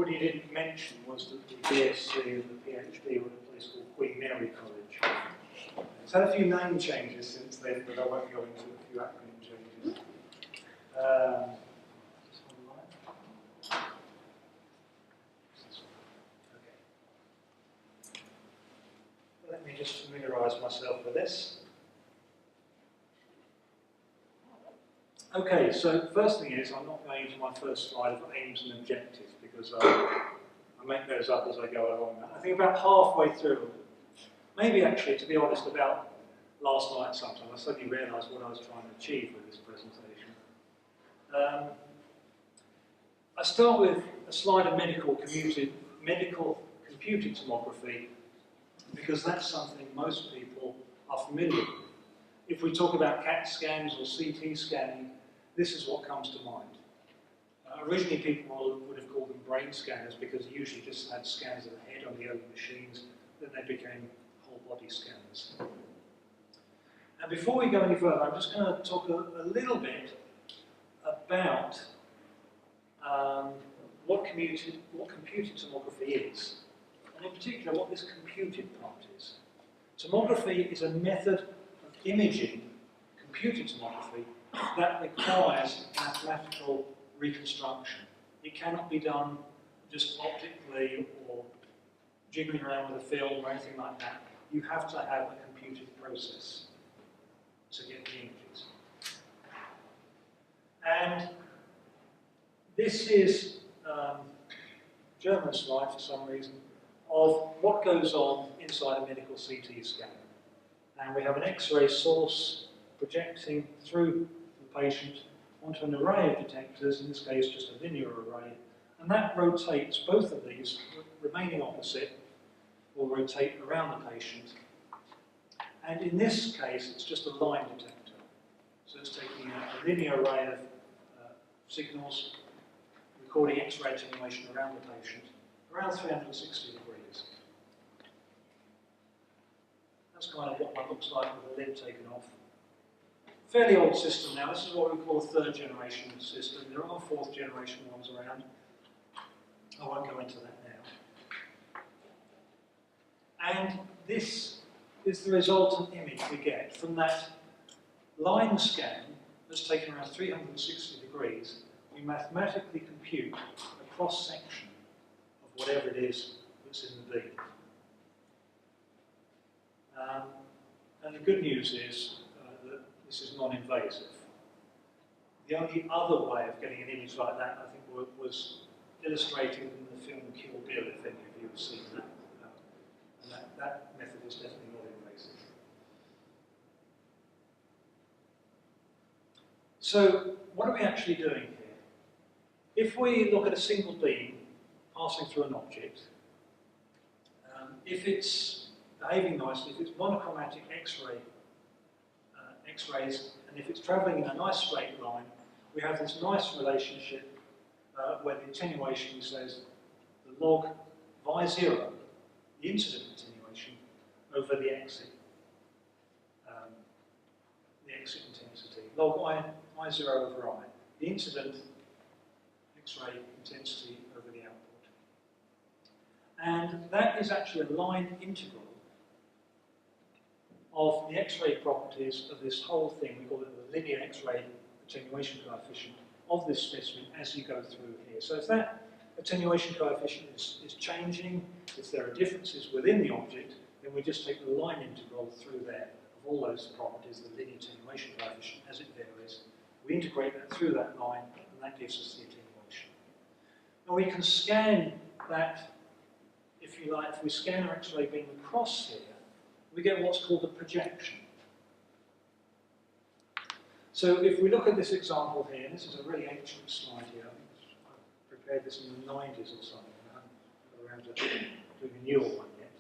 what he didn't mention was that the BSc and the PhD were at a place called Queen Mary College. It's had a few name changes since then, but I won't go into a few acronym changes. Let me just familiarise myself with this. Okay, so first thing is, I'm not going into my first slide of aims and objectives because I make those up as I go along. I think about halfway through, maybe actually, to be honest, about last night sometime, I suddenly realised what I was trying to achieve with this presentation. I start with a slide of medical computed tomography because that's something most people are familiar with. If we talk about CAT scans or CT scanning, this is what comes to mind. Originally people would have called them brain scanners because they usually just had scans of the head on the open machines, then they became whole body scanners. And before we go any further, I'm just going to talk a little bit about what computed tomography is, and in particular what this computed part is. Tomography is a method of imaging, computed tomography, that requires mathematical reconstruction. It cannot be done just optically or jiggling around with a film or anything like that. You have to have a computed process to get the images. And this is a German slide for some reason of what goes on inside a medical CT scan. And we have an X-ray source projecting through the patient onto an array of detectors, in this case just a linear array, and that rotates, both of these remaining opposite, will rotate around the patient. And in this case, it's just a line detector. So it's taking a linear array of signals, recording X-ray attenuation around the patient, around 360 degrees. That's kind of what one looks like with the lid taken off. Fairly old system now. This is what we call a third generation system. There are fourth generation ones around. I won't go into that now. And this is the resultant image we get from that line scan that's taken around 360 degrees. We mathematically compute a cross-section of whatever it is that's in the beam. And the good news is that this is non-invasive. The only other way of getting an image like that, I think, was illustrated in the film Kill Bill, if any of you have seen that. And that method is definitely not invasive. So, what are we actually doing here? If we look at a single beam passing through an object, if it's behaving nicely, if it's monochromatic X-rays, and if it's travelling in a nice straight line, we have this nice relationship where the attenuation says the log y0, the incident attenuation, over the exit intensity. Log y0 over I, the incident X-ray intensity over the output. And that is actually a line integral of the X-ray properties of this whole thing. We call it the linear X-ray attenuation coefficient of this specimen as you go through here. So if that attenuation coefficient is changing, if there are differences within the object, then we just take the line integral through there of all those properties, the linear attenuation coefficient as it varies. We integrate that through that line, and that gives us the attenuation. Now we can scan that, if you like, if we scan our X-ray beam across here, we get what's called a projection. So if we look at this example here, and this is a really ancient slide here, I prepared this in the 90s or something, I haven't got around to doing a newer one yet.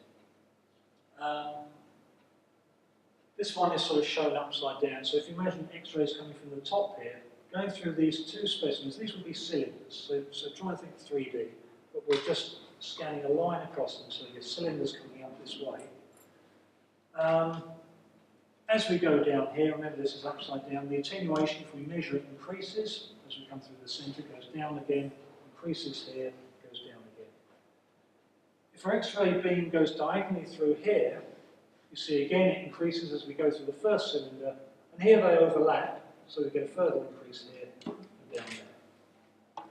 This one is sort of shown upside down, so if you imagine X-rays coming from the top here, going through these two specimens, these would be cylinders, so try and think 3D, but we're just scanning a line across them, so your cylinders coming up this way. As we go down here, remember this is upside down, the attenuation, if we measure it, increases. As we come through the centre, goes down again, increases here, goes down again. If our X-ray beam goes diagonally through here, you see again it increases as we go through the first cylinder, and here they overlap, so we get a further increase here and down there.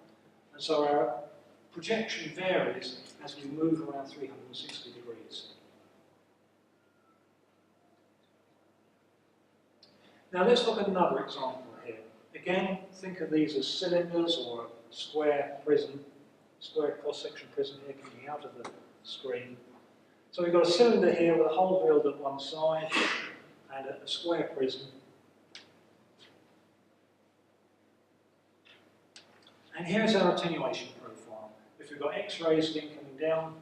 And so our projection varies as we move around 360 degrees. Now let's look at another example here. Again, think of these as cylinders or a square prism, square cross-section prism here coming out of the screen. So we've got a cylinder here with a hole drilled at one side and a square prism. And here's our attenuation profile. If we've got X-rays coming down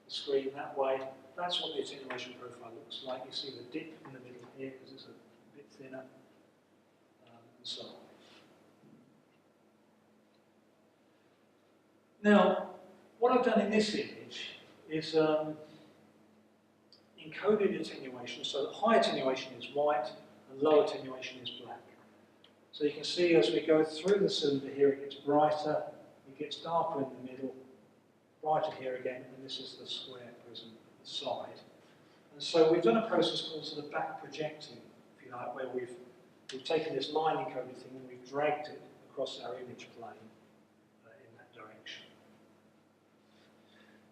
the screen that way, that's what the attenuation profile looks like. You see the dip in the middle here because it's a bit thinner, and so on. Now, what I've done in this image is encoded attenuation, so that high attenuation is white and low attenuation is black. So you can see as we go through the cylinder here, it gets brighter, it gets darker in the middle, brighter here again, and this is the square prism at the side. And so we've done a process called sort of back projecting, if you like, where we've taken this line encoded thing and we've dragged it across our image plane in that direction.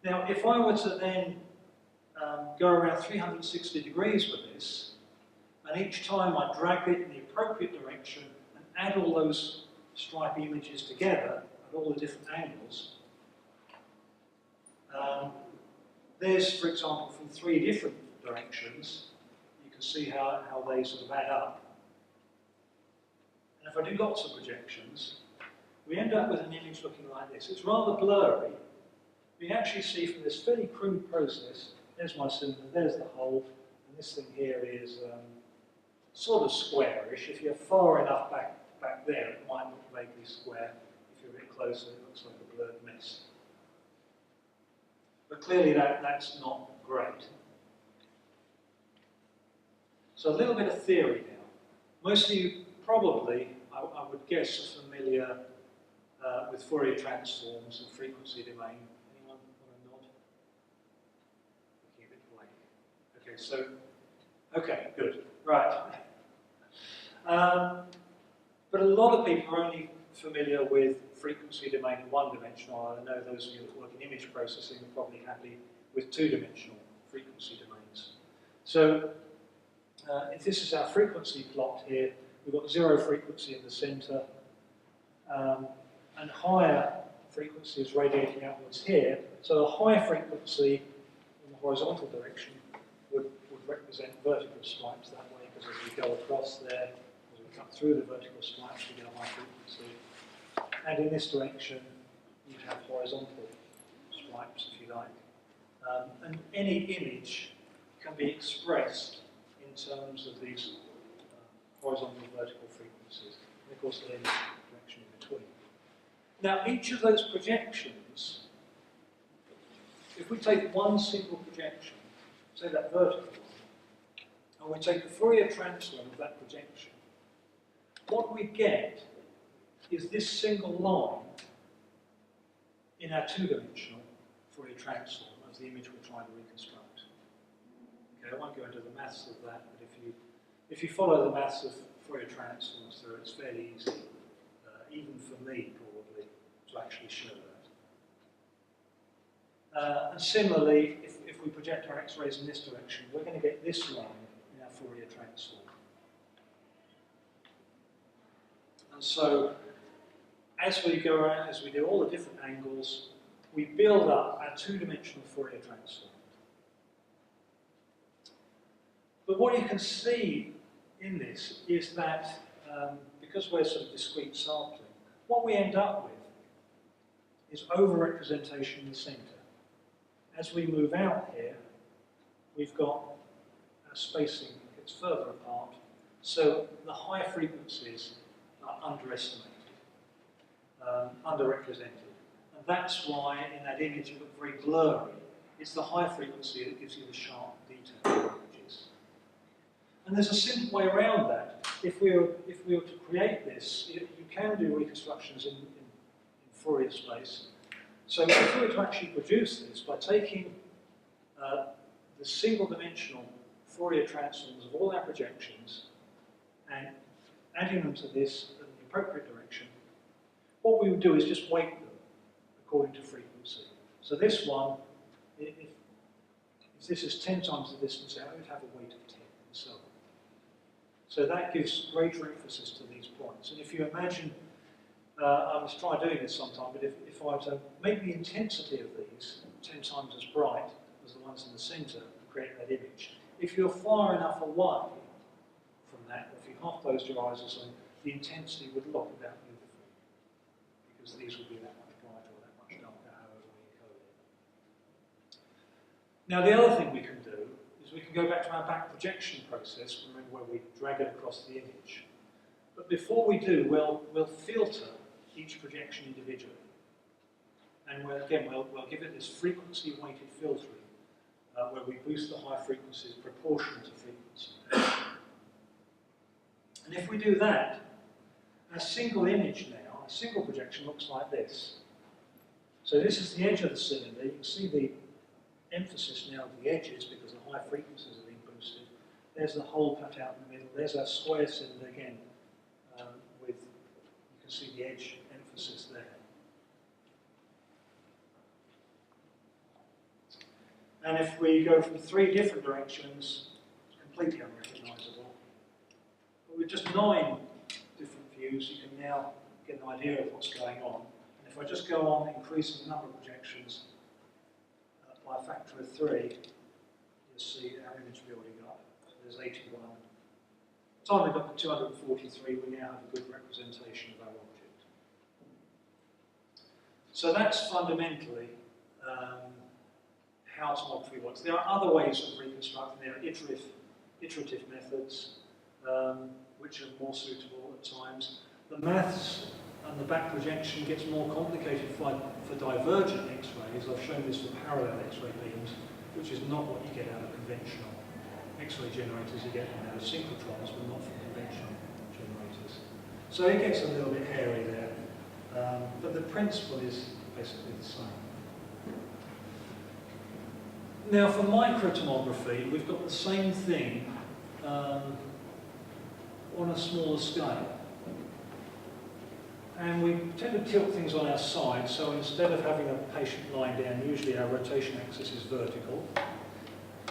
Now, if I were to then go around 360 degrees with this, and each time I drag it in the appropriate direction and add all those stripy images together at all the different angles, there's, for example, from 3 different directions, you can see how they sort of add up. And if I do lots of projections, we end up with an image looking like this. It's rather blurry. We actually see from this fairly crude process, there's my cylinder, there's the hole, and this thing here is sort of squarish. If you're far enough back there, it might look vaguely square. If you're a bit closer, it looks like a blurred mess. But clearly that's not great. So a little bit of theory now. Most of you probably, I would guess, are familiar with Fourier transforms and frequency domain. Anyone want to nod? Looking a bit blank. Okay, so, okay, good, right. But a lot of people are only familiar with frequency domain in one-dimensional. I know those of you that work in image processing are probably happy with two-dimensional frequency domains. So, if this is our frequency plot here, we've got 0 frequency in the center, and higher frequency is radiating outwards here. So the high frequency in the horizontal direction would represent vertical stripes that way, because as we go across there, as we cut through the vertical stripes, we get a high frequency. And in this direction, you'd have horizontal stripes, if you like. And any image can be expressed in terms of these horizontal and vertical frequencies. And of course, there's a direction in between. Now, each of those projections, if we take one single projection, say that vertical one, and we take the Fourier transform of that projection, what we get is this single line in our two-dimensional Fourier transform of the image we're trying to reconstruct. Okay, I won't go into the maths of that, but if you follow the maths of Fourier transforms through, it's fairly easy, even for me probably, to actually show that. And similarly, if we project our X-rays in this direction, we're going to get this line in our Fourier transform. And so, as we go around, as we do all the different angles, we build up our two-dimensional Fourier transform. But what you can see in this is that, because we're sort of discrete sampling, what we end up with is over-representation in the center. As we move out here, we've got our spacing gets further apart, so the high frequencies are underestimated. Underrepresented. And that's why in that image it looked very blurry. It's the high frequency that gives you the sharp detail images. And there's a simple way around that. If we were to create this, you can do reconstructions in Fourier space. So if we were to actually produce this by taking the single-dimensional Fourier transforms of all our projections and adding them to this in the appropriate direction, what we would do is just weight them according to frequency. So this one, if this is 10 times the distance out, it would have a weight of 10 and so on. So that gives greater emphasis to these points. And if you imagine, I must try doing this sometime, but if I were to make the intensity of these 10 times as bright as the ones in the centre and create that image, if you're far enough away from that, if you half closed your eyes or something, the intensity would look about uniform, because these would be that much brighter or that much darker, however we encode it. Now the other thing we can do is we can go back to our back projection process, remember where we drag it across the image. But before we do, we'll filter each projection individually. And we'll give it this frequency-weighted filtering, where we boost the high frequencies proportional to frequency. And if we do that, a single image now, a single projection looks like this. So this is the edge of the cylinder. You can see the emphasis now of the edges because the high frequencies are being boosted. There's the hole cut out in the middle. There's our square cylinder again, with, you can see the edge emphasis there. And if we go from 3 different directions, it's completely unrecognisable. But with just 9 different views, you can now get an idea of what's going on. And if I just go on increasing the number of projections by a factor of 3, you'll see our image building up. So there's 81. By the time we got to 243, we now have a good representation of our object. So that's fundamentally how tomography works. There are other ways of reconstructing. There are iterative methods, which are more suitable at times. The maths and the back projection gets more complicated for divergent X-rays. I've shown this for parallel X-ray beams, which is not what you get out of conventional X-ray generators. You get out of synchrotrons, but not from conventional generators. So it gets a little bit hairy there, but the principle is basically the same. Now for microtomography, we've got the same thing on a smaller scale. And we tend to tilt things on our side, so instead of having a patient lying down, usually our rotation axis is vertical.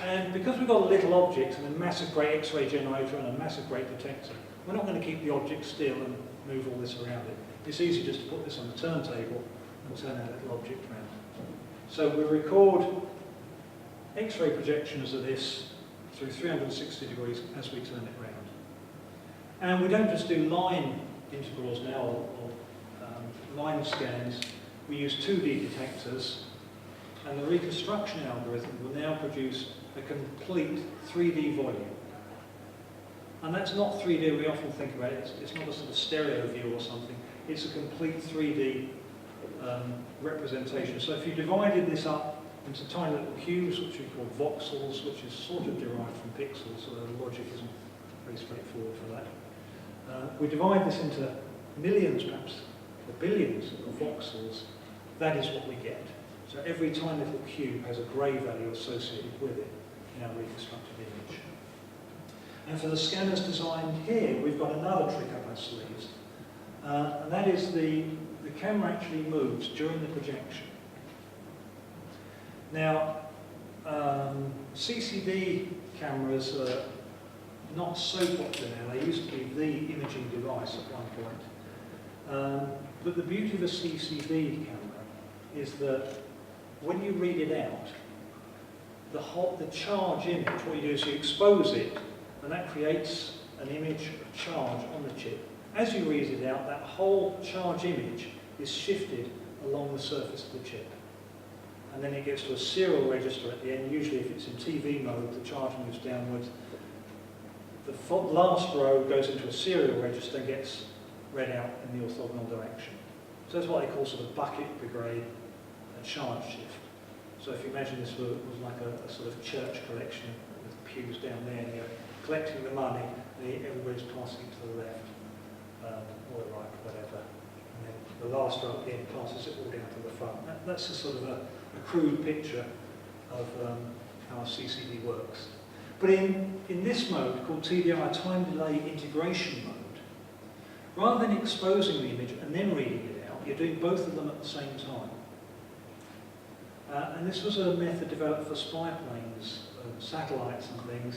And because we've got a little object and a massive great X-ray generator and a massive great detector, we're not going to keep the object still and move all this around it. It's easy just to put this on the turntable and turn our little object around. So we record X-ray projections of this through 360 degrees as we turn it round. And we don't just do line integrals now or line scans. We use 2D detectors, and the reconstruction algorithm will now produce a complete 3D volume. And that's not 3D we often think about it. It's not a sort of stereo view or something. It's a complete 3D representation. So if you divided this up into tiny little cubes, which we call voxels, which is sort of derived from pixels, so the logic isn't very straightforward for that. We divide this into millions, perhaps, or billions of voxels. That is what we get. So every tiny little cube has a grey value associated with it in our reconstructed image. And for the scanners designed here, we've got another trick up our sleeves. And that is the camera actually moves during the projection. Now, CCD cameras are not so popular now. They used to be the imaging device at one point. But the beauty of a CCD camera is that when you read it out, the charge image, what you do is you expose it, and that creates an image of charge on the chip. As you read it out, that whole charge image is shifted along the surface of the chip. And then it gets to a serial register at the end. Usually if it's in TV mode, the charge moves downwards. The last row goes into a serial register and gets read out in the orthogonal direction. So that's what they call sort of bucket brigade charge shift. So if you imagine this was like a sort of church collection with pews down there, and you're collecting the money, and everybody's passing it to the left, or the right, whatever. And then the last row at the end passes it all down to the front. That's a sort of a crude picture of how a CCD works. But in this mode, called TDI, time delay integration mode, rather than exposing the image and then reading it out, you're doing both of them at the same time. And this was a method developed for spy planes, satellites and things,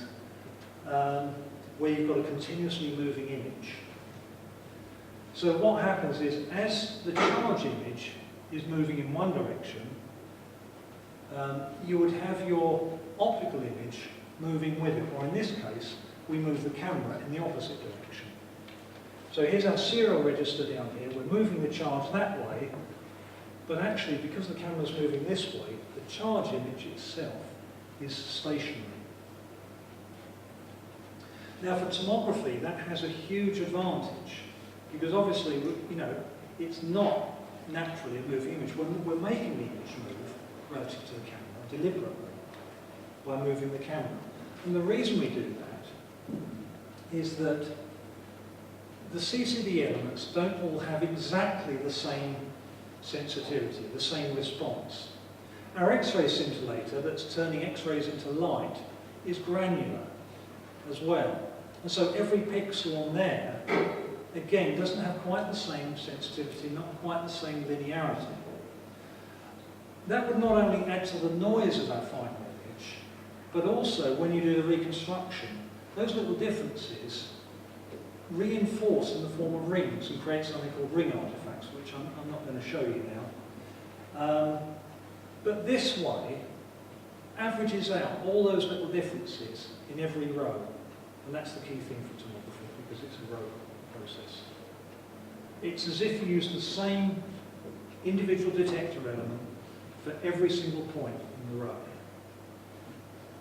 where you've got a continuously moving image. So what happens is, as the charge image is moving in one direction, you would have your optical image moving with it, or in this case, we move the camera in the opposite direction. So here's our serial register down here. We're moving the charge that way, but actually, because the camera's moving this way, the charge image itself is stationary. Now, for tomography, that has a huge advantage, because obviously, you know, it's not naturally a moving image. We're making the image move relative to the camera deliberately by moving the camera. And the reason we do that is that the CCD elements don't all have exactly the same sensitivity, the same response. Our X-ray scintillator that's turning X-rays into light is granular as well. And so every pixel on there, again, doesn't have quite the same sensitivity, not quite the same linearity. That would not only add to the noise of our final image, but also when you do the reconstruction, those little differences reinforce in the form of rings and create something called ring artifacts, which I'm not going to show you now. But this way averages out all those little differences in every row. And that's the key thing for tomography, because it's a row process. It's as if you use the same individual detector element for every single point in the row,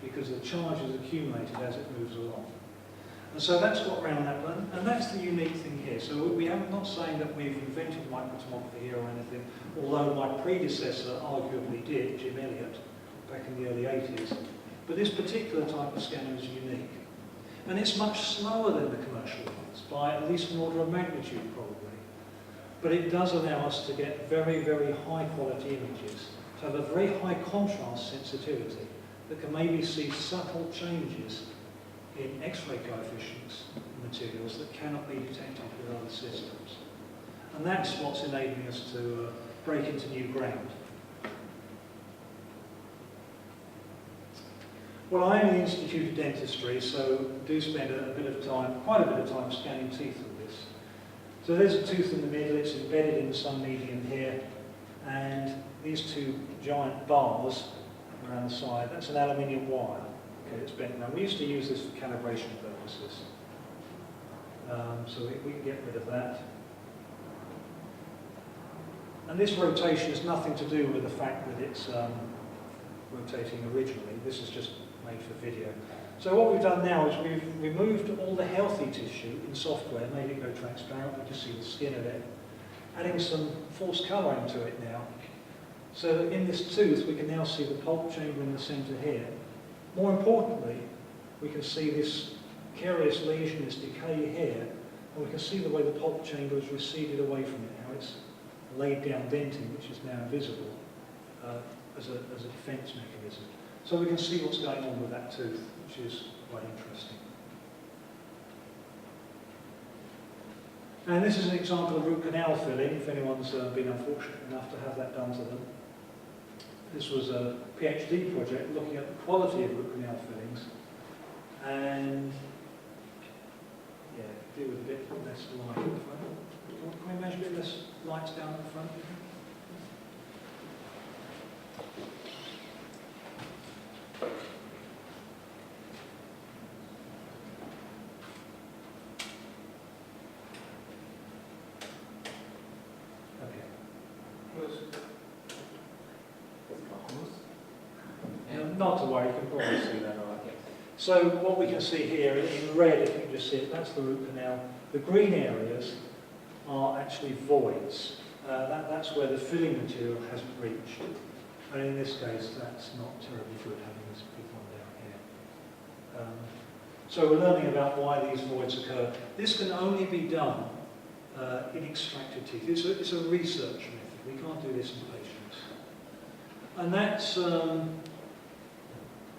because the charge is accumulated as it moves along. And so that's what round that one, and that's the unique thing here. So I'm not saying that we've invented microtomography here or anything, although my predecessor arguably did, Jim Elliott, back in the early 80s. But this particular type of scanner is unique. And it's much slower than the commercial ones, by at least an order of magnitude probably. But it does allow us to get very, very high quality images, to have a very high contrast sensitivity that can maybe see subtle changes in X-ray coefficients in materials that cannot be detected with other systems. And that's what's enabling us to break into new ground. Well, I'm in the Institute of Dentistry, so do spend a bit of time, quite a bit of time scanning teeth with this. So there's a tooth in the middle, it's embedded in some medium here, and these two giant bars around the side, that's an aluminium wire. Okay, it's bent around. We used to use this for calibration purposes. So we can get rid of that. And this rotation has nothing to do with the fact that it's rotating originally. This is just made for video. So what we've done now is we've removed all the healthy tissue in software, made it go transparent. We just see the skin of it. Adding some false colouring to it now. So that in this tooth we can now see the pulp chamber in the centre here. More importantly, we can see this carious lesion, this decay here, and we can see the way the pulp chamber has receded away from it, how it's laid down denting, which is now invisible, as a defence mechanism. So we can see what's going on with that tooth, which is quite interesting. And this is an example of root canal filling, if anyone's been unfortunate enough to have that done to them. This was a PhD project looking at the quality of root canal fillings, and yeah, deal with a bit less light at the front. Can we measure a bit less lights down at the front? Not to worry, you can probably see that all right. So what we can see here in red, if you can just see it, that's the root canal. The green areas are actually voids. That's where the filling material hasn't reached. And in this case, that's not terribly good, having this big one down here. So we're learning about why these voids occur. This can only be done in extracted teeth. It's a research method. We can't do this in patients. And that's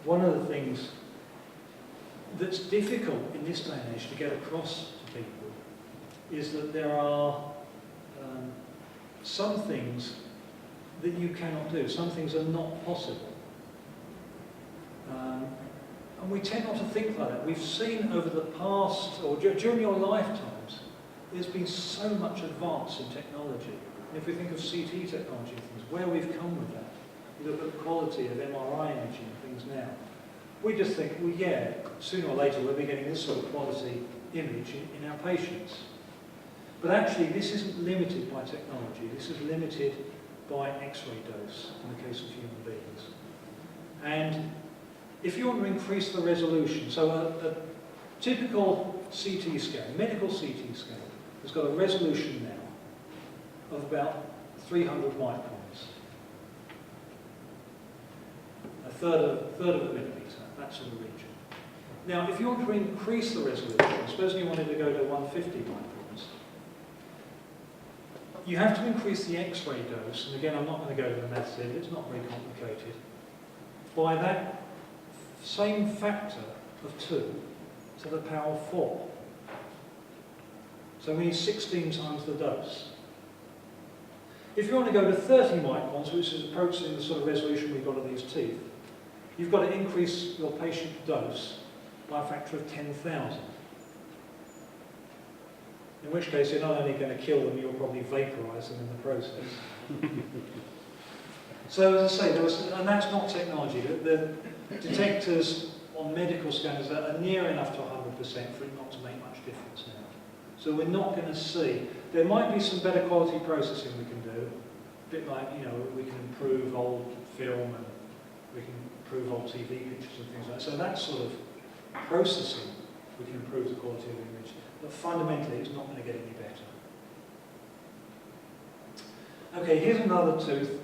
one of the things that's difficult in this day and age to get across to people is that there are some things that you cannot do. Some things are not possible. And we tend not to think like that. We've seen over the past, or during your lifetimes, there's been so much advance in technology. And if we think of CT technology and things, where we've come with that, you look at the quality of MRI imaging and things now, we just think, well, yeah, sooner or later we'll be getting this sort of quality image in our patients. But actually, this isn't limited by technology. This is limited by X-ray dose in the case of human beings. And if you want to increase the resolution, so a typical CT scan, medical CT scan, has got a resolution now of about 300 microns. A third of a millimetre, that sort of region. Now, if you want to increase the resolution, suppose you wanted to go to 150 microns, you have to increase the X-ray dose, and again, I'm not going to go to the maths here, it's not very complicated, by that same factor of 2 to the power of 4. So we need 16 times the dose. If you want to go to 30 microns, which is approaching the sort of resolution we've got of these teeth, you've got to increase your patient dose by a factor of 10,000. In which case, you're not only going to kill them, you'll probably vaporise them in the process. So, as I say, and that's not technology. The detectors on medical scanners are near enough to 100% for it not to make much difference now. So we're not going to see. There might be some better quality processing we can do. A bit like, you know, we can improve old film and we can improve old TV pictures and things like that. So that sort of processing, we can improve the quality of the image. But fundamentally, it's not going to get any better. Okay, here's another tooth.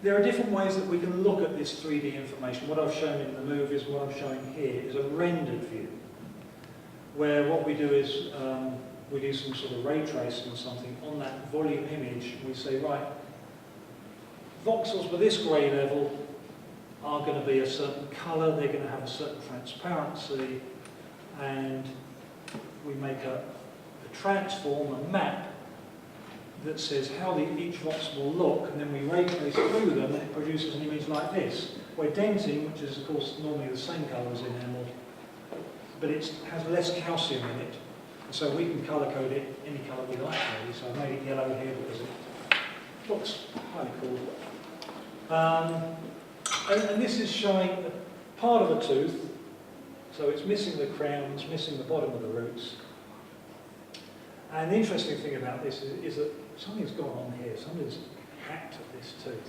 There are different ways that we can look at this 3D information. What I've shown in the movies, what I'm showing here, is a rendered view, where what we do is we do some sort of ray tracing or something on that volume image, and we say, right, voxels with this grey level are going to be a certain colour, they're going to have a certain transparency, and we make a transform, a map, that says how each voxel will look, and then we ray trace through them, and it produces an image like this. Where dentin, which is of course normally the same colour as enamel, but it has less calcium in it, and so we can colour code it any colour we like really. So I've made it yellow here because it looks highly cool. And this is showing a part of a tooth, so it's missing the crowns, missing the bottom of the roots. And the interesting thing about this is that something's gone on here. Somebody's hacked at this tooth.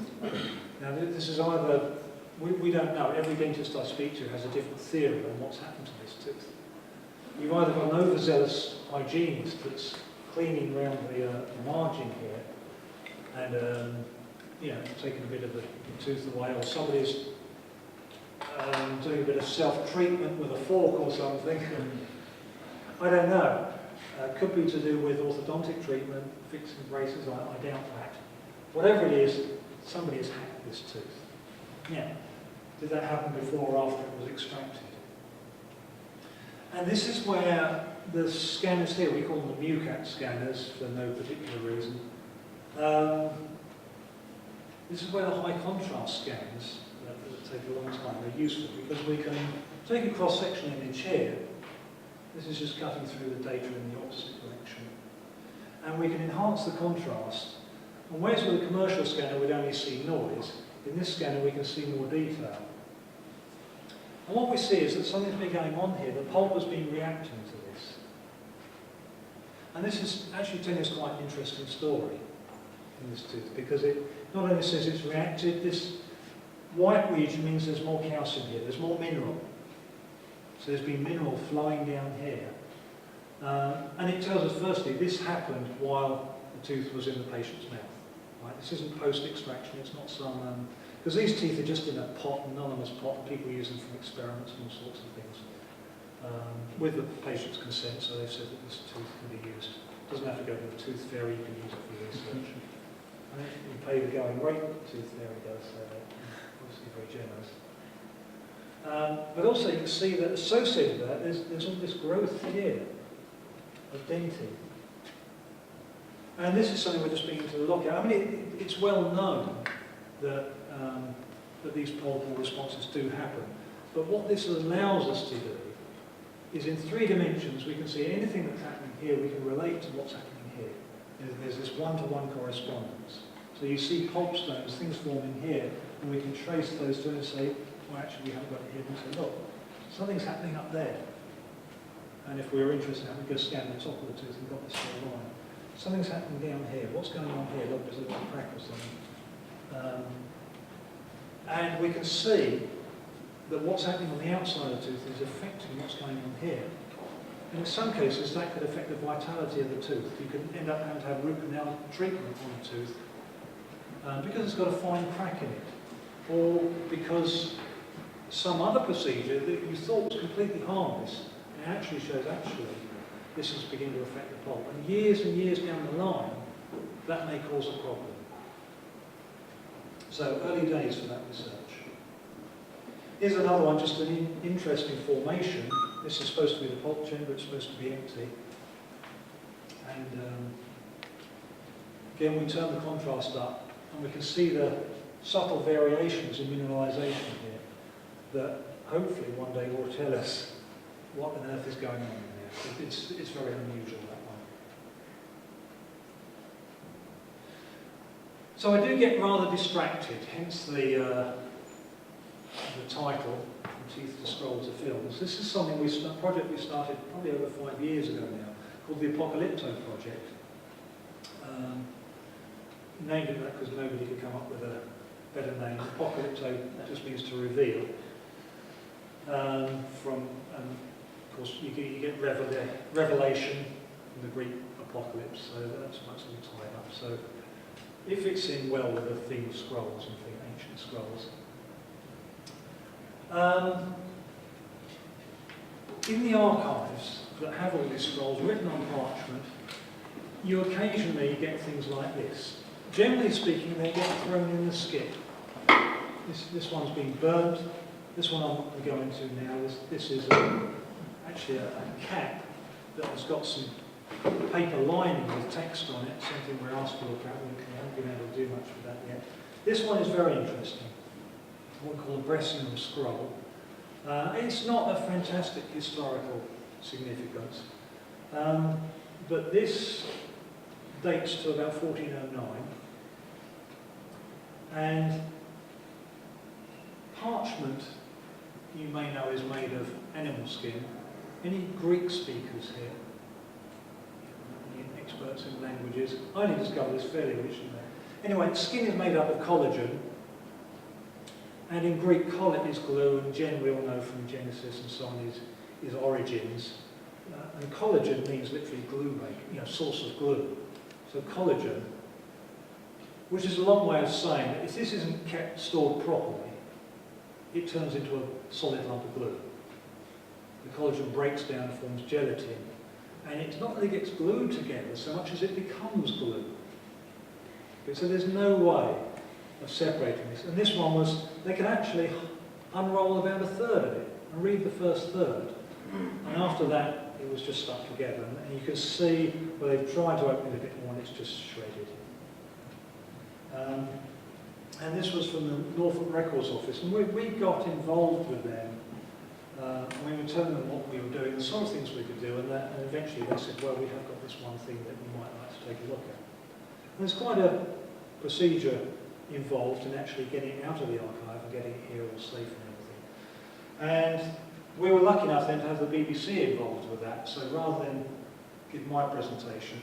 Now, this is either, we don't know. Every dentist I speak to has a different theory on what's happened to this tooth. You've either got an overzealous hygienist that's cleaning around the margin here and, you know, taking a bit of the tooth away, or somebody's doing a bit of self-treatment with a fork or something. I don't know. Could be to do with orthodontic treatment, fixing braces, I doubt that. Whatever it is, somebody has hacked this tooth. Yeah. Did that happen before or after it was extracted? And this is where the scanners here, we call them the MUCAT scanners for no particular reason. This is where the high contrast scans that take a long time are useful, because we can take a cross-section image here. This is just cutting through the data in the opposite direction. And we can enhance the contrast. And whereas with a commercial scanner we'd only see noise, in this scanner we can see more detail. And what we see is that something's been going on here. The pulp has been reacting to this. And this is actually telling us quite an interesting story in this tooth, because it not only says it's reacted, this white region means there's more calcium here, there's more mineral. So there's been mineral flowing down here. And it tells us, firstly, this happened while the tooth was in the patient's mouth. Right? This isn't post-extraction, it's not some... because these teeth are just in a pot, anonymous pot, and people use them for experiments and all sorts of things. With the patient's consent, so they've said that this tooth can be used. It doesn't have to go to a tooth fairy, you can use it for research. And you pay the going rate, the tooth fairy does, so they're obviously very generous. But also you can see that associated with that, there's all this growth here of dentin. And this is something we're just beginning to look at. I mean, it's well known that, that these pulpal responses do happen. But what this allows us to do is in 3 dimensions we can see anything that's happening here, we can relate to what's happening here. There's this one-to-one correspondence. So you see pulp stones, things forming here, and we can trace those to it and say, well, actually we haven't got it here, and say, look, something's happening up there. And if we were interested in that, we could scan the top of the tooth and got this whole line. Something's happening down here. What's going on here? Look, there's a little crack or something. And we can see that what's happening on the outside of the tooth is affecting what's going on here. And in some cases, that could affect the vitality of the tooth. You could end up having to have root canal treatment on the tooth because it's got a fine crack in it, or because some other procedure that you thought was completely harmless, and actually shows this is beginning to affect the pulp. And years down the line, that may cause a problem. So early days for that research. Here's another one, just an interesting formation. This is supposed to be the pulp chamber, it's supposed to be empty. And again, we turn the contrast up, and we can see the subtle variations in mineralization here that hopefully one day will tell us what on earth is going on in there. It's very unusual, that one. So I do get rather distracted, hence the title, From Teeth to Scrolls of Films. This is something a project we started probably over 5 years ago now, called the Apokalypto Project. Named it that because nobody could come up with a better name. Apokalypto just means to reveal. Of course, you get revelation from the Greek apocalypse, so that's much tied up. So it fits in well with the theme of scrolls and ancient scrolls. In the archives that have all these scrolls written on parchment, you occasionally get things like this. Generally speaking, they get thrown in the skip. This one's been burnt. This one I'm not going to go into now. This is actually a cap that has got some paper lining with text on it, something we're asked to look at. We haven't been able to do much with that yet. This one is very interesting. What we call a Specimen scroll. It's not a fantastic historical significance, but this dates to about 1409, and parchment, you may know, is made of animal skin. Any Greek speakers here? Any experts in languages? I only discovered this fairly recently. Anyway, skin is made up of collagen, and in Greek, collet is glue, and gen we all know from Genesis and so on is origins. And collagen means literally glue making, source of glue. So collagen, which is a long way of saying that if this isn't kept stored properly, it turns into a solid lump of glue. The collagen breaks down and forms gelatin. And it's not that it gets glued together so much as it becomes glue. Okay, so there's no way of separating this. And this one was, they could actually unroll about a third of it and read the first third. And after that, it was just stuck together. And you can see where they've tried to open it a bit more and it's just shredded. And this was from the Norfolk Records Office. And we got involved with them. And we were telling them what we were doing, the sort of things we could do, and eventually they said, well, we have got this one thing that you might like to take a look at. And there's quite a procedure involved in actually getting it out of the archive and getting it here all safe and everything. And we were lucky enough then to have the BBC involved with that, so rather than give my presentation,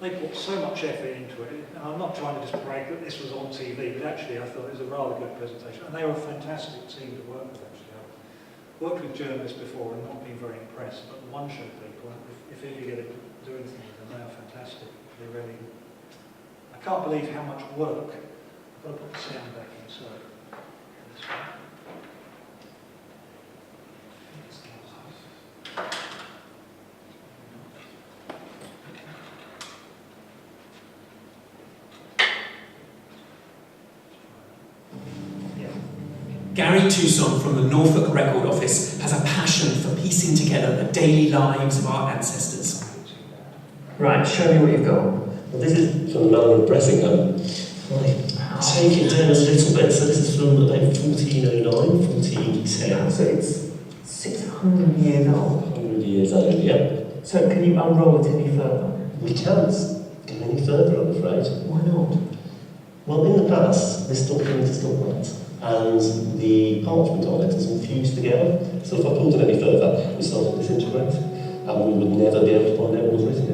they put so much effort into it, and I'm not trying to just brag that this was on TV, but actually I thought it was a rather good presentation, and they were a fantastic team to work with actually. I've worked with journalists before and not been very impressed, but the one-show people, if you get to do anything with them, they are fantastic. They really, I can't believe how much work. I've got to put the sound back in, sorry. Gary Tucson from the Norfolk Record Office has a passion for piecing together the daily lives of our ancestors. Right, show me what you've got. Well, this is from the man of Bressingham. Take it down a little bit. So this is from about 1409, 1410. So it's 600 years old. 100 years old, yeah. So can you unroll it any further? We can't go any further, I'm afraid. Why not? Well, in the past, this document is still wet, and the parchment on it is infused together. So if I pulled it any further, it would start to disintegrate, and we would never be able to find out what was written in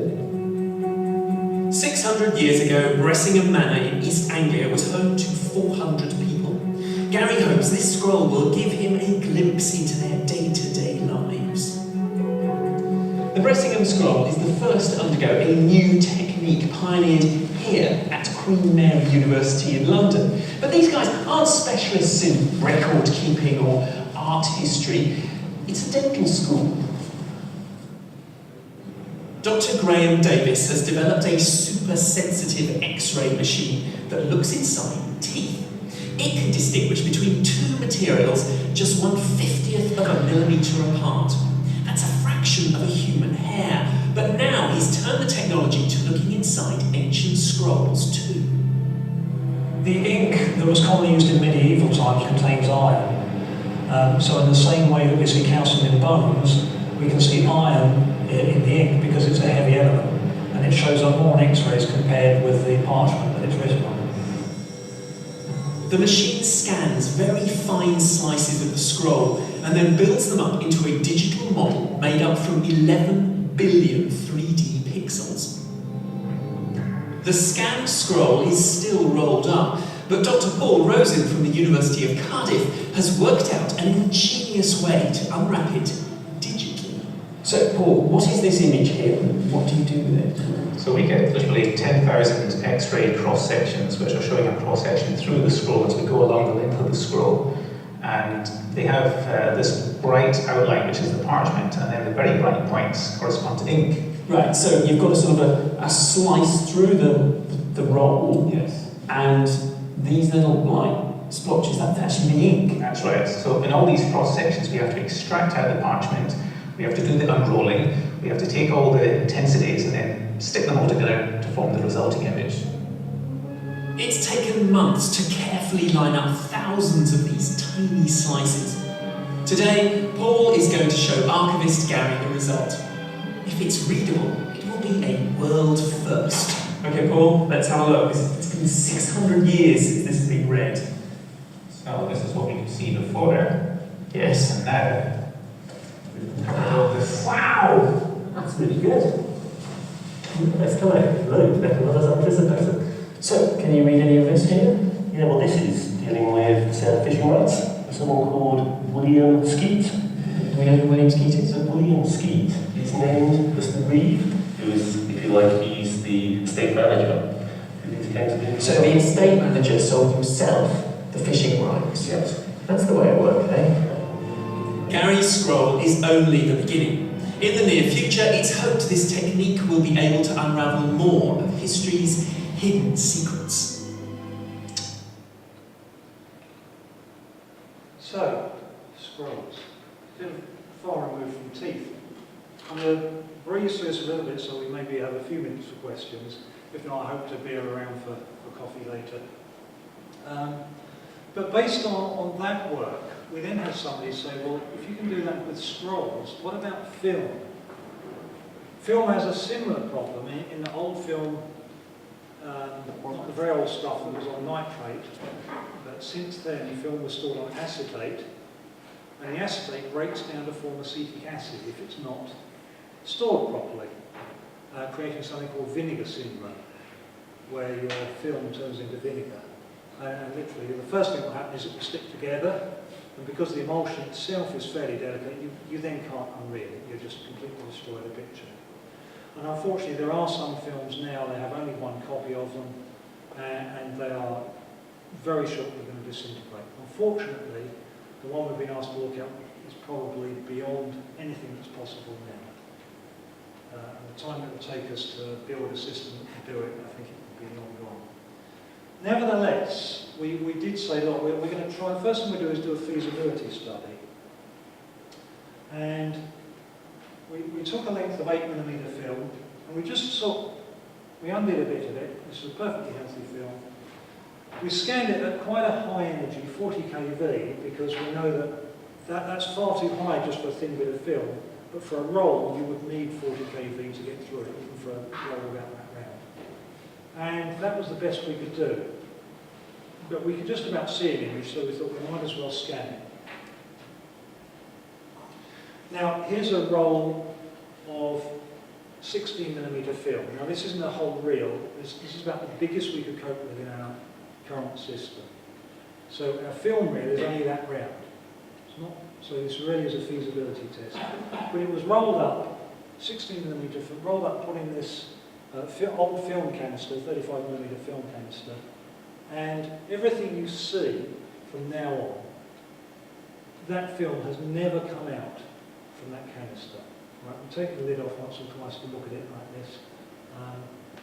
it. 600 years ago, Bressingham Manor in East Anglia was home to 400 people. Gary hopes this scroll will give him a glimpse into their day-to-day lives. The Bressingham scroll is the first to undergo a new technique pioneered here at Queen Mary University in London. But these guys aren't specialists in record keeping or art history. It's a dental school. Dr. Graham Davis has developed a super-sensitive X-ray machine that looks inside teeth. It can distinguish between two materials just 1/50th of a millimetre apart. That's a fraction of a human hair. But now he's turned the technology to looking inside ancient scrolls too. The ink that was commonly used in medieval times contains iron. So in the same way that we see calcium in bones, we can see iron in the ink because it's a heavy element, and it shows up more on X-rays compared with the parchment that it's written on. The machine scans very fine slices of the scroll and then builds them up into a digital model made up from 11 billion 3D pixels. The scanned scroll is still rolled up, but Dr. Paul Rosen from the University of Cardiff has worked out an ingenious way to unwrap it digitally. So, Paul, what is this image here? What do you do with it? So we get literally 10,000 X-ray cross-sections, which are showing a cross-section through the scroll as we go along the length of the scroll. And they have this bright outline, which is the parchment, and then the very bright points correspond to ink. Right, so you've got a sort of a slice through the roll. Yes. And these little like splotches, that's actually the ink. That's right. So in all these cross-sections, we have to extract out the parchment, we have to do the unrolling, we have to take all the intensities and then stick them all together to form the resulting image. It's taken months to carefully line up thousands of these tiny slices. Today, Paul is going to show archivist Gary the result. If it's readable, it will be a world first. Okay, Paul, let's have a look. It's been 600 years since this has been read. So this is what we could see before. Yes. And now, Wow! That's really good. Let's come out. Look, better than I was anticipating. So, can you read any of this here? Yeah, well, this is dealing with fishing rights. Someone called William Skeet. Do we know who William Skeet is? So William Skeet is named as the Reeve, who is, if you like, he's the estate manager. So the estate manager sold himself the fishing rights. Yes. That's the way it worked, eh? Gary's scroll is only the beginning. In the near future, it's hoped this technique will be able to unravel more of history's hidden secrets. So, scrolls. A bit far removed from teeth. I'm going to breeze through this a little bit so we maybe have a few minutes for questions. If not, I hope to be around for coffee later. But based on that work, we then had somebody say, well, if you can do that with scrolls, what about film? Film has a similar problem in the old film, not the very old stuff that was on nitrate, but since then film was stored on acetate, and the acetate breaks down to form acetic acid if it's not stored properly, creating something called vinegar syndrome, where your film turns into vinegar. And literally, the first thing that will happen is it will stick together, and because the emulsion itself is fairly delicate, you then can't unreel it. You just completely destroy the picture. And unfortunately, there are some films now, they have only one copy of them, and they are very shortly going to disintegrate. Unfortunately, the one we've been asked to look at is probably beyond anything that's possible now. And the time it will take us to build a system that can do it, I think it will be long gone. Nevertheless, we did say, look, we're going to try, first thing we do is do a feasibility study. And we took a length of 8mm film, and we just we undid a bit of it. This is a perfectly healthy film. We scanned it at quite a high energy, 40 kV, because we know that's far too high just for a thin bit of film. But for a roll, you would need 40 kV to get through it, even for a roll about that round. And that was the best we could do. But we could just about see an image, so we thought we might as well scan it. Now, here's a roll of 16mm film. Now, this isn't a whole reel. This is about the biggest we could cope with in our current system. So our film reel is only that round. It's not, so this really is a feasibility test. But it was rolled up, 16mm film, rolled up, put in this old film canister, 35mm film canister, and everything you see from now on, that film has never come out from that canister. Right, we've taken the lid off once or twice to look at it like this,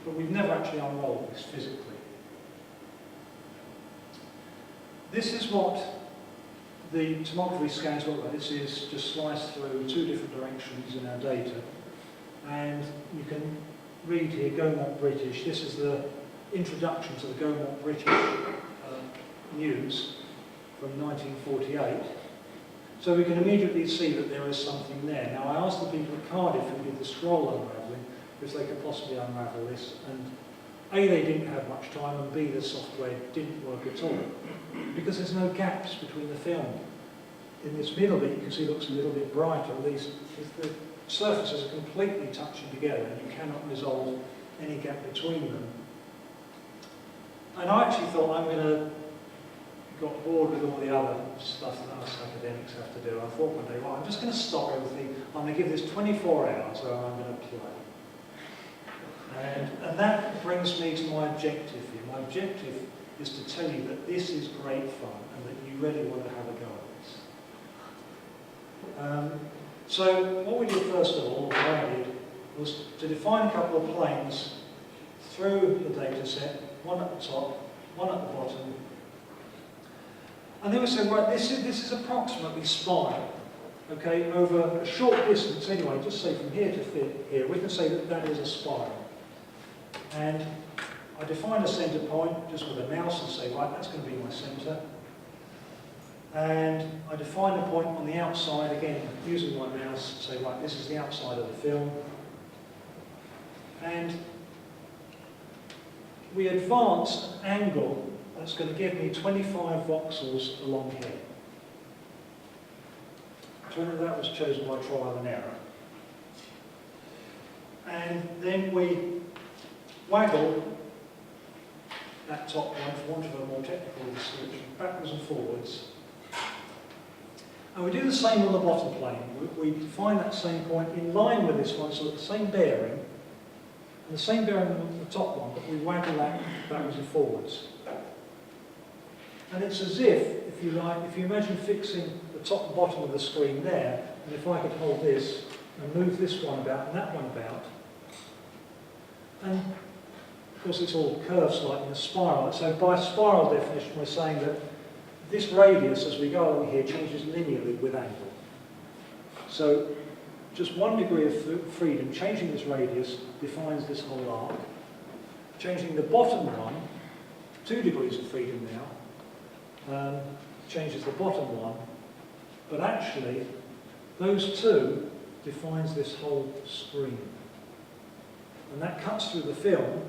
but we've never actually unrolled this physically. This is what the tomography scans look like. This is just sliced through two different directions in our data, and you can read here Gaumont British. This is the introduction to the Gaumont British news from 1948. So we can immediately see that there is something there. Now, I asked the people at Cardiff who did the scroll unravelling if they could possibly unravel this, and A, they didn't have much time, and B, the software didn't work at all, because there's no gaps between the film. In this middle bit, you can see it looks a little bit brighter, at least the surfaces are completely touching together, and you cannot resolve any gap between them. And I actually thought got bored with all the other stuff that us academics have to do. I thought one day, well, I'm just going to stop everything. I'm going to give this 24 hours where I'm going to play. And that brings me to my objective here. My objective is to tell you that this is great fun and that you really want to have a go at this. So what we did first of all, what I did, was to define a couple of planes through the data set, one at the top, one at the bottom. And then we said, right, this is approximately spiral, okay, over a short distance anyway, just say from here to here, we can say that that is a spiral. And I define a centre point just with a mouse and say, right, that's going to be my centre. And I define a point on the outside, again, using my mouse, say, right, this is the outside of the film. And we advance an angle that's going to give me 25 voxels along here. So that was chosen by trial and error. And then we waggle that top one, for want of a more technical description, backwards and forwards. And we do the same on the bottom plane. We define that same point in line with this one, so the same bearing, and the same bearing on the top one, but we waggle that backwards and forwards. And it's as if you like, if you imagine fixing the top and bottom of the screen there, and if I could hold this and move this one about and that one about, and of course it's all curved slightly in a spiral. So by spiral definition, we're saying that this radius, as we go along here, changes linearly with angle. So just 1 degree of freedom, changing this radius, defines this whole arc. Changing the bottom one, 2 degrees of freedom now, changes the bottom one, but actually those two defines this whole screen. And that cuts through the film,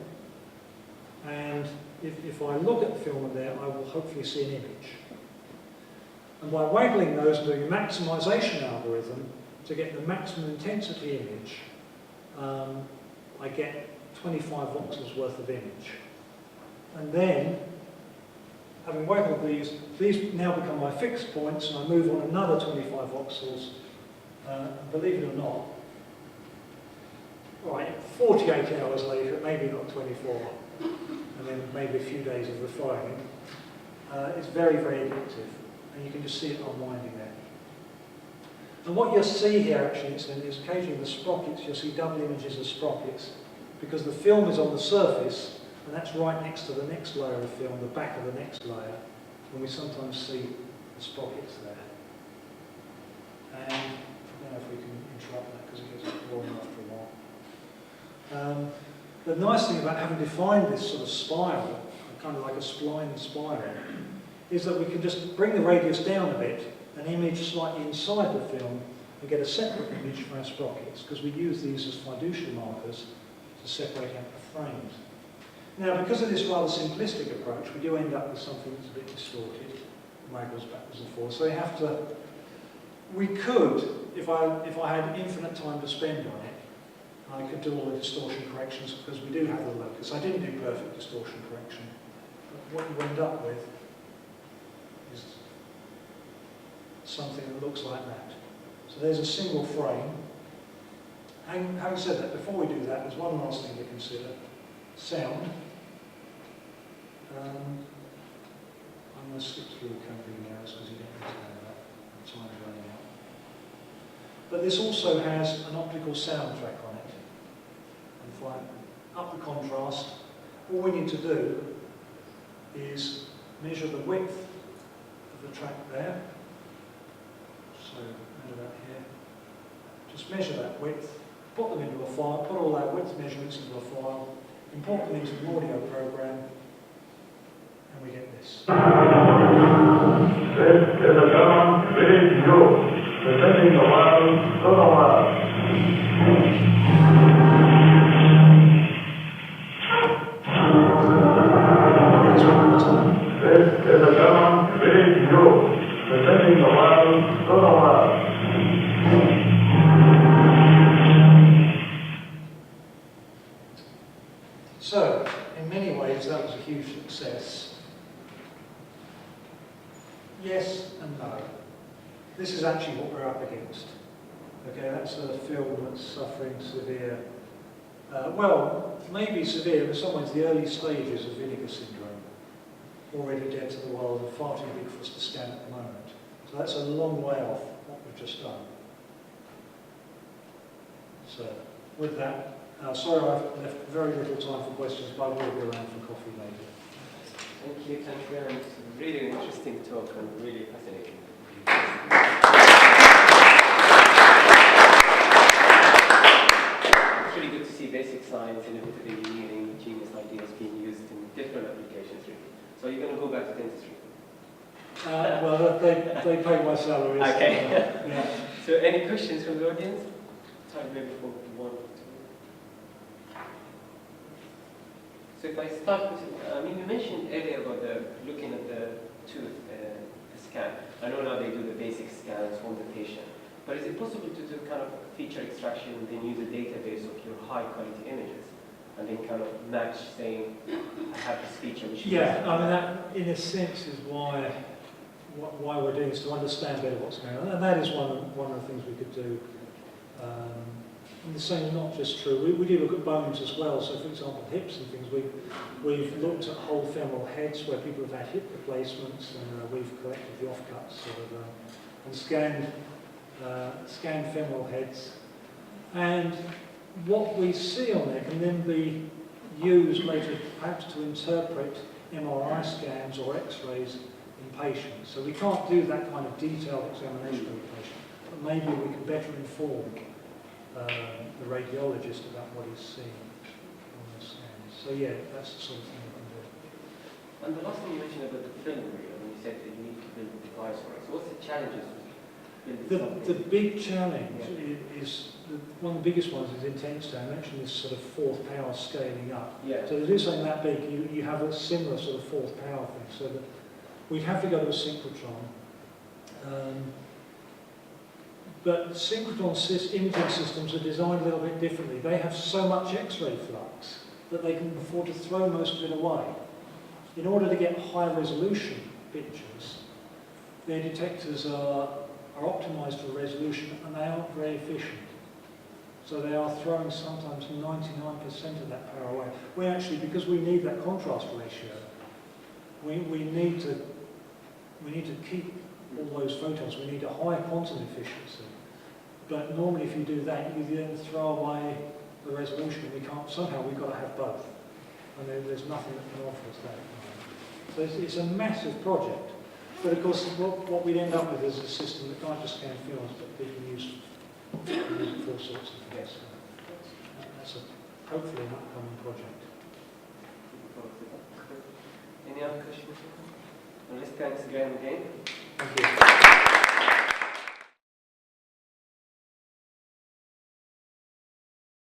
and if I look at the film in there, I will hopefully see an image. And by waggling those and doing a maximization algorithm to get the maximum intensity image, I get 25 voxels worth of image. And then, having waggled these now become my fixed points, and I move on another 25 voxels. Believe it or not, right, 48 hours later, maybe not 24, and then maybe a few days of refining, it's very, very addictive, and you can just see it unwinding there. And what you'll see here actually is occasionally the sprockets, you'll see double images of sprockets, because the film is on the surface, and that's right next to the next layer of film, the back of the next layer, and we sometimes see the sprockets there. And I don't know if we can interrupt that because it gets boring after a while. The nice thing about having defined this sort of spiral, kind of like a spline spiral, is that we can just bring the radius down a bit, and image slightly inside the film, and get a separate image for our sprockets, because we use these as fiducial markers to separate out the frames. Now, because of this rather simplistic approach, we do end up with something that's a bit distorted, waggles backwards and forwards. So you have to. We could, if I had infinite time to spend on it, I could do all the distortion corrections because we do have the locus. I didn't do perfect distortion correction, but what you end up with is something that looks like that. So there's a single frame. Having said that, before we do that, there's one last thing to consider: sound. I'm going to skip through the company now because you don't need to know that. Time's running out. But this also has an optical soundtrack on it. And if I up the contrast, all we need to do is measure the width of the track there. So measure that here. Just measure that width, put them into a file, put all that width measurements into a file, import them into the audio program, and we get this. This is a German radio, presenting the world to the world. This is a German radio, presenting the world to the world. So, in many ways, that was a huge success. Yes and no. This is actually what we're up against. Okay, that's a film that's suffering severe, well, maybe severe, in some ways the early stages of vinegar syndrome. Already dead to the world and far too big for us to scan at the moment. So that's a long way off what we've just done. So, with that, sorry I've left very little time for questions, but I will be around for coffee later. Thank you very much. Really interesting talk and really fascinating. It's really good to see basic science and a bit of engineering, genius ideas being used in different applications. Really. So you're going to go back to dentistry? Well, they pay my salary. Okay. Yeah. So any questions from the audience? Time maybe for one or two. So if I start with, you mentioned earlier about looking at the tooth the scan. I know now they do the basic scans on the patient, but is it possible to do kind of feature extraction and then use a database of your high quality images and then kind of match saying, I have this feature which yeah, I mean that in a sense is why we're doing this, to understand better what's going on, and that is one of the things we could do. And the same is not just true. We do look at bones as well. So, for example, hips and things. We've looked at whole femoral heads where people have had hip replacements, and we've collected the offcuts and scanned femoral heads. And what we see on there can then be used later, perhaps to interpret MRI scans or X-rays in patients. So we can't do that kind of detailed examination of the patient, but maybe we can better inform the radiologist about what he's seeing on the scans. So yeah, that's the sort of thing we can do. And the last thing you mentioned about the film reel, when you said that you need to build a device for it. So what's the challenges with building something? The big challenge is one of the biggest ones is intensity. I mentioned this sort of fourth power scaling up. Yeah. So to do something that big, you have a similar sort of fourth power thing. So that we'd have to go to a synchrotron. But synchrotron imaging systems are designed a little bit differently. They have so much X-ray flux that they can afford to throw most of it away. In order to get high resolution pictures, their detectors are optimized for resolution and they aren't very efficient. So they are throwing sometimes 99% of that power away. We actually, because we need that contrast ratio, we need to keep all those photons. We need a high quantum efficiency. But normally if you do that, you then throw away the resolution. Somehow we've got to have both. and there's nothing that can offer us that. So it's a massive project. But of course, what we'd end up with is a system that can't just scan films, but people use it for all sorts of things. That's hopefully an upcoming project. Any other questions? Well, let's thanks Graham again. Thank you.